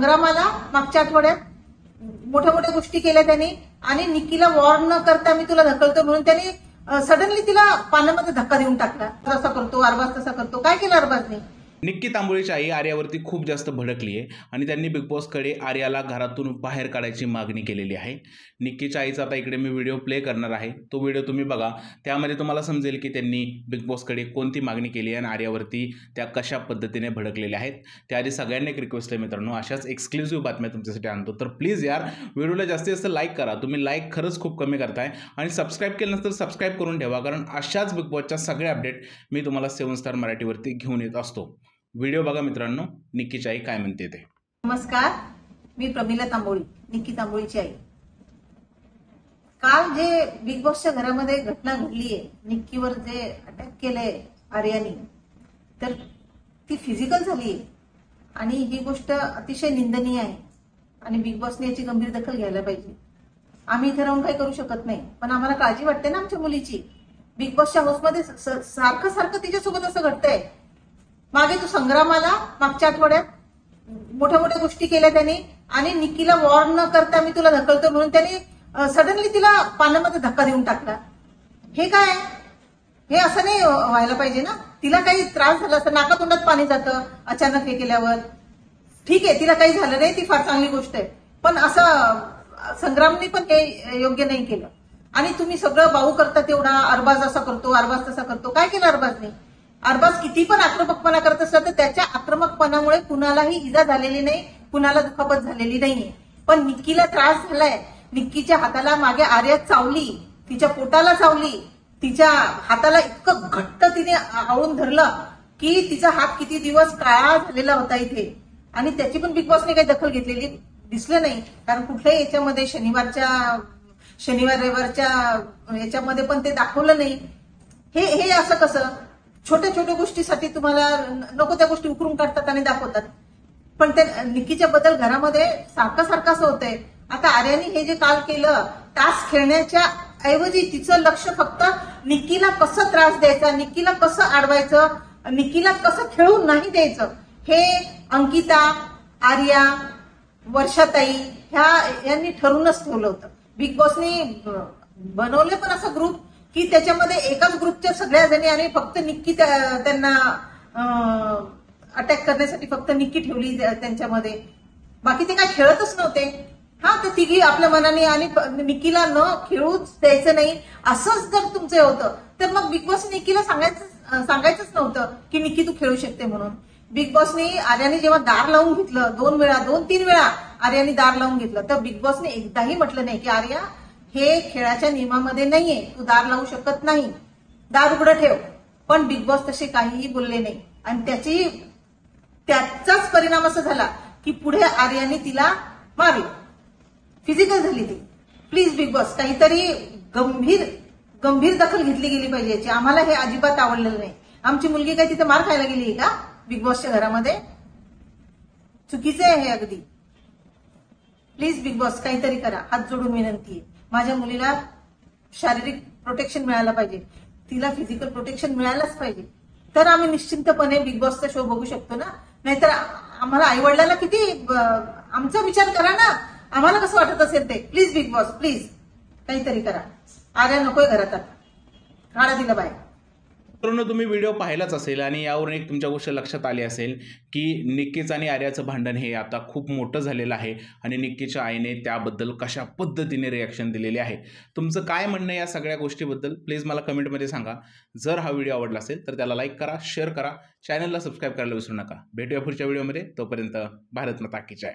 संग्रामाला मागच्या आठवड्यात मोठ्या मोठ्या गोष्टी केल्या त्यांनी आणि निक्कीला वॉर्न न करता मी तुला ढकलतो म्हणून त्यांनी सडनली तिला पाण्यामध्ये धक्का देऊन टाकला. असा करतो अरबाज तसा करतो. काय केलं अरबाजने? निक्की तांबोळीची आई आर्यावरती खूप जास्त भडकली आहे आणि त्यांनी बिग बॉसकडे आर्याला घरातून बाहेर काढायची मागणी केलेली आहे. निक्कीच्या आईचा आता इकडे मी व्हिडिओ प्ले करणार आहे. तो व्हिडिओ तुम्ही बघा. त्यामध्ये तुम्हाला समजेल की त्यांनी बिग बॉसकडे कोणती मागणी केली आहे आणि आर्यावरती त्या कशा पद्धतीने भडकलेल्या आहेत. त्याआधी सगळ्यांनी एक रिक्वेस्ट आहे मित्रांनो, अशाच एक्सक्लुझिव्ह बातम्या तुमच्यासाठी आणतो. तर प्लीज यार व्हिडिओला जास्तीत जास्त लाईक करा. तुम्ही लाईक खरंच खूप कमी करताय आणि सबस्क्राईब केलं नसतं सबस्क्राईब करून ठेवा, कारण अशाच बिग बॉसच्या सगळ्या अपडेट मी तुम्हाला 7 स्टार मराठीवरती घेऊन येत असतो. व्हिडिओ बघा मित्रांनो, निक्कीची आई काय म्हणते ते. नमस्कार, मी प्रमिला तांबोळी, निक्की तांबोळीची आई. काल जे बिग बॉसच्या घरामध्ये घटना घडली आहे, निक्कीवर जे अटॅक केलंय आर्यानी, तर ती फिजिकल झाली आहे आणि ही गोष्ट अतिशय निंदनीय आहे आणि बिग बॉसने याची गंभीर दखल घ्यायला पाहिजे. आम्ही इथे राहून काही करू शकत नाही, पण आम्हाला काळजी वाटते ना आमच्या मुलीची. बिग बॉसच्या हाऊसमध्ये सारखं सारखं तिच्यासोबत असं घडतंय. मागे तू संग्रामाला मागच्या आठवड्यात मोठ्या मोठ्या गोष्टी केल्या त्यांनी आणि निक्कीला वॉर्न न करता मी तुला ढकलतो म्हणून त्यांनी सडनली तिला पाण्यामध्ये धक्का देऊन टाकला. हे काय? हे असं नाही व्हायला पाहिजे ना. तिला काही त्रास झाला असता, नाकातोंडात पाणी जातं अचानक हे केल्यावर. ठीक आहे, तिला काही झालं नाही, ती फार चांगली गोष्ट आहे, पण असं संग्रामने पण काही योग्य नाही केलं. आणि तुम्ही सगळं बाऊ करता तेवढा अरबाज असा करतो अरबाज तसा करतो. काय केलं अरबाजने? अरबाज किती पण आक्रमकपणा करत असला तर त्याच्या आक्रमकपणामुळे कुणालाही इजा झालेली नाही, कुणाला दुखापत झालेली नाहीये. पण निक्कीला त्रास झालाय. निक्कीच्या हाताला मागे आर्या चावली, तिच्या पोटाला चावली, तिच्या हाताला इतकं घट्ट तिने आवळून धरलं की तिचा हात किती दिवस काळा झालेला होता इथे. आणि त्याची पण बिग बॉसने काही दखल घेतलेली दिसलं नाही, कारण कुठल्याही याच्यामध्ये शनिवार रविवारच्या याच्यामध्ये पण ते दाखवलं नाही. हे असं कसं? छोट्या छोट्या गोष्टीसाठी तुम्हाला नको त्या गोष्टी उकरून काढतात आणि दाखवतात. पण त्या निक्कीच्या बद्दल घरामध्ये सारखं सारखं असं होतंय. आता आर्याने हे जे काल केलं, टास्क खेळण्याच्या ऐवजी तिचं लक्ष फक्त निक्कीला कसं त्रास द्यायचा, निक्कीला कसं अडवायचं, निक्कीला कसं खेळून नाही द्यायचं, हे अंकिता, आर्या, वर्षाताई यांनी ठरूनच ठेवलं होतं. बिग बॉसनी बनवले पण असं ग्रुप की त्याच्यामध्ये एकाच ग्रुपच्या सगळ्या जणी आणि फक्त निक्की त्यांना अटॅक करण्यासाठी फक्त निक्की ठेवली त्यांच्यामध्ये. बाकी ते काय खेळतच नव्हते. हा, ते तिघी आपल्या मनाने आणि निक्कीला न खेळूच द्यायचं नाही असंच जर तुमचं होतं तर मग बिग बॉस निक्कीला सांगायचंच नव्हतं की निक्की तू खेळू शकते म्हणून. बिग बॉसने आर्याने जेव्हा दार लावून घेतलं 2-3 वेळा आर्याने दार लावून घेतलं, तर बिग बॉसने एकदाही म्हटलं नाही की आर्या हे खेळाच्या नियमामध्ये नाहीये, तू दार लावू शकत नाही, दार उघडं ठेव. पण बिग बॉस तसे काहीही बोलले नाही आणि त्याचाच परिणाम असा झाला की पुढे आर्याने तिला मारलं, फिजिकल झाली ती. प्लीज बिग बॉस काहीतरी गंभीर दखल घेतली गेली पाहिजे याची. आम्हाला हे अजिबात आवडलेलं नाही. आमची मुलगी काय तिथे मार खायला गेली का बिग बॉसच्या घरामध्ये? चुकीचं आहे हे अगदी. प्लीज बिग बॉस काहीतरी करा, हात जोडून विनंती आहे. माझ्या मुलीला शारीरिक प्रोटेक्शन मिळायला पाहिजे, तिला फिजिकल प्रोटेक्शन मिळायलाच पाहिजे, तर आम्ही निश्चिंतपणे बिग बॉसचा शो बघू शकतो ना. नाहीतर आम्हाला आई वडिलांना किती आमचा विचार करा ना, आम्हाला कसं वाटत असेल ते. प्लीज बिग बॉस प्लीज काहीतरी करा. आर्या नकोय घरात, आता काढा तिला बाहेर. मित्रांनो, तुम्ही व्हिडिओ पाहिलाच असेल आणि यावरून एक तुमच्या गोष्ट लक्षात आली असेल की निक्कीचं आणि आर्याचं भांडण हे आता खूप मोठं झालेलं आहे आणि निक्कीच्या आईने त्याबद्दल कशा पद्धतीने रिॲक्शन दिलेले आहे. तुमचं काय म्हणणं या सगळ्या गोष्टीबद्दल प्लीज मला कमेंटमध्ये सांगा. जर हा व्हिडिओ आवडला असेल तर त्याला लाईक करा, शेअर करा, चॅनलला सबस्क्राईब करायला विसरू नका. भेटूया पुढच्या व्हिडिओमध्ये. तोपर्यंत भारत माता की जय.